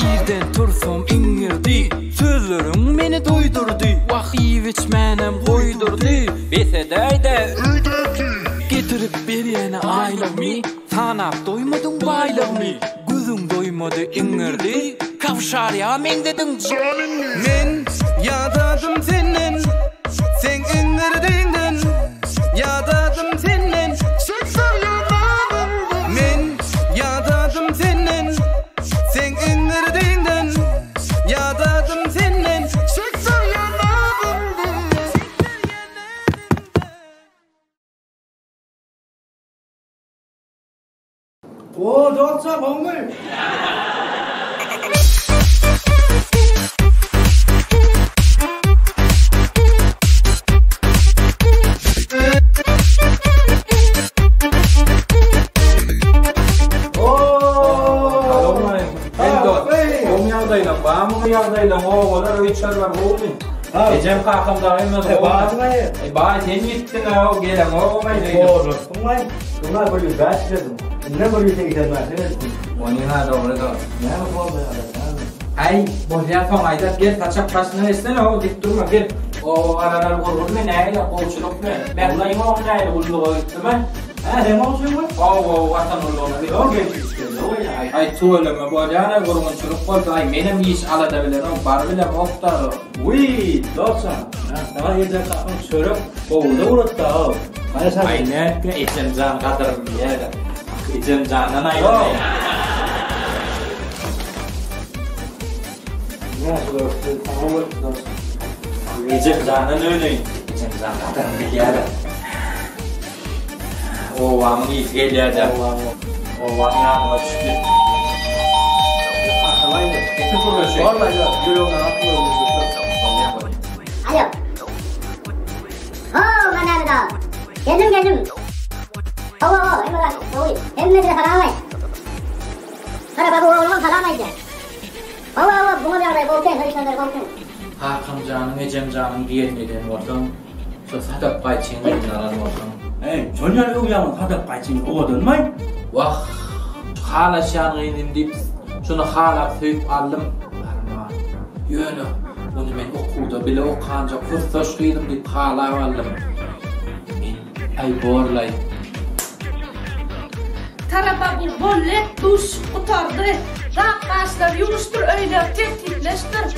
birden tursam ingirdi. Sözlerim meni doydurdu. Wahiviç menem koydurdu. Besedayda getirip beriyene aylığımı. Sanap doymadın baylığımı. Gözüm doymadı ingirdi. Kavşar ya men dedin zalimmi. Men yadadım senin, sen ingirdiğinden. Yadadım senin, sekser yadadım. Men yadadım senin, sen ingirdiğinden. Yadadım senin, sekser yadadım. O dostum olmuş. Yağdayla oğullar öýçler bar boldy. Ejem kakymda emez o. Baatmayı. Baat sen gittin o gelen o maýdy. Doğru. Bunlar böyle başladım. Ne böyle tekrar Onu ha doğru da. ne oldu ya? Ay, bolýar soň aýdap gel taçak başyna esne o dik durma gel. O aralar gurgun men näle golçuluk men. Ben ulayma o näle ulluğa gitdim. Ha, demosyum mu? O vatan ulluğuna. O geldi. Ay tuğlama bolýar gurgunçuluk boldy. Ay menem iş alada bilen o bar bilen oktar. Uy, dostum. Sana yeter kakın çörek oğulda uğrattı ha. Bana sen... Ay ne ejem can kadırım ýerde. Ejem candan aýdym. Ne dostum? Tamam dostum. Ejem candan öýleýin. Ejem can kadırım ýerde. O wamny gelýärdi. O wamny adyma düşdi. Aklaydı. Kesin burası. Vallahi ya, görüyorum aklıyorum. Alo. Mana da. Geldim. Emre. Emre de kalamay. Para babu oğlum kalamaydı. Buna bir araya bolken, hariçanlar bolken. Hakam canım, ecem canım diýenmeden bolsam, şu sadak gaýçyň alan bolsam. Jonyar öýýän sadak gaýçyň owadynmy? Wah, hala şanynym diýip, şunu hala söýüp aldym. Ýöne, onu men okuwda bile okanja kursaş gydym diýip hala aldym. Ay borlay. Taraba bir bolle duş utardı. Rakkaşlar yumuştur öyle tehditleştir.